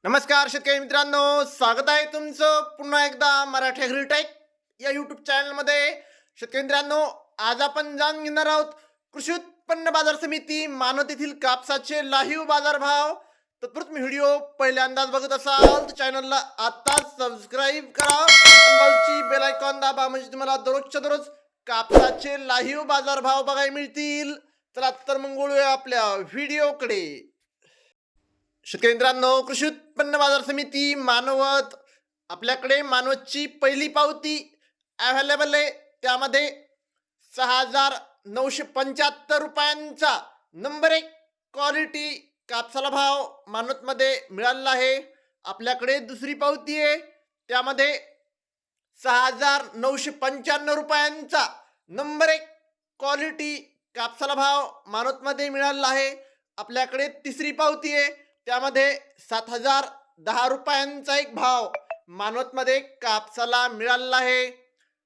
नमस्कार शेतकरी मित्रांनो, स्वागत आहे तुमचं पुन्हा एकदा मराठी ॲग्रीटेक या यूट्यूब चॅनलमध्ये. शेतकरी मित्रांनो, आज आपण जाणून घेणार आहोत कृषी उत्पन्न बाजार समिती मानवत येथील कापसाचे लाईव्ह बाजारभाव. तत्पूर्वी व्हिडिओ पहिल्यांदाच बघत असाल तर चॅनलला आताच सबस्क्राईब करा आणि बाजूची बेल आयकॉन दाबा, म्हणजे तुम्हाला दररोजच्या दररोज कापसाचे लाईव्ह बाजारभाव बघायला मिळतील. चला तर मग वळूया आपल्या व्हिडिओकडे. शेतकरी मित्रांनो, कृषी उत्पन्न बाजार समिती मानवत, आपल्याकडे मानवतची पहिली पावती अवेलेबल आहे. त्यामध्ये 6,975 रुपयांचा नंबर 1 क्वालिटी कापसाला भाव मानवतमध्ये मिळाला आहे. आपल्याकडे दुसरी पावती आहे, त्यामध्ये 6,995 रुपयांचा नंबर 1 क्वालिटी कापसाला भाव मानवतमध्ये मिळाला आहे. आपल्याकडे तिसरी पावती आहे, त्यामध्ये 7,010 रुपयांचा एक भाव मानवतमध्ये कापसाला मिळाला आहे.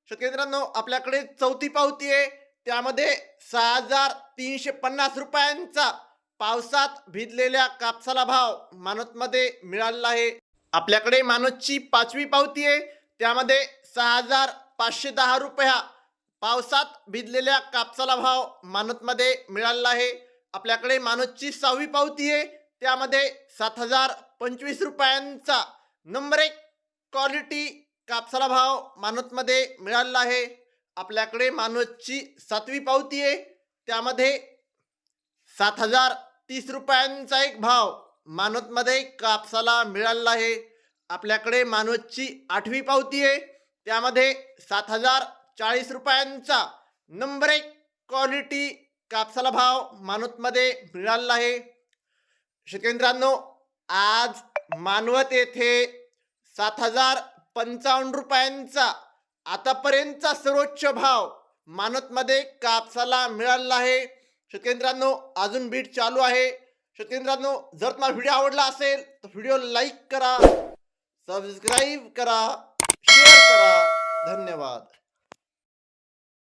शेतकरी मित्रांनो, आपल्याकडे चौथी पावती आहे, त्यामध्ये 6,350 रुपयांचा पावसात भिजलेल्या कापसाला भाव मानवतमध्ये मिळाला आहे. आपल्याकडे मानवतची पाचवी पावती आहे, त्यामध्ये 6,510 रुपया पावसात भिजलेल्या कापसाला भाव मानवतमध्ये मिळाला आहे. आपल्याकडे मानवतची सहावी पावती आहे, त्यामध्ये 7,025 रुपयांचा नंबर 1 क्वालिटी कापसाला भाव मानवतमध्ये मिळाला आहे. आपल्याकडे मानवतची सातवी पावती आहे, त्यामध्ये 7,030 रुपयांचा एक भाव मानवतमध्ये कापसाला मिळाला आहे. आपल्याकडे मानवतची आठवी पावती आहे, त्यामध्ये 7,040 रुपयांचा नंबर 1 क्वालिटी कापसाला भाव मानवतमध्ये मिळाला आहे. शेतकरी मित्रांनो, आज मानवत येथे 7,055 रुपयांचा आतापर्यंतचा सर्वोच्च भाव मानवतमध्ये कापसाला मिळाला आहे. शेतकरी मित्रांनो, अजून बीट चालू आहे. शेतकरी मित्रांनो, जर तुम्हाला व्हिडिओ आवडला असेल तर व्हिडिओ लाईक करा, सबस्क्राईब करा, शेअर करा. धन्यवाद.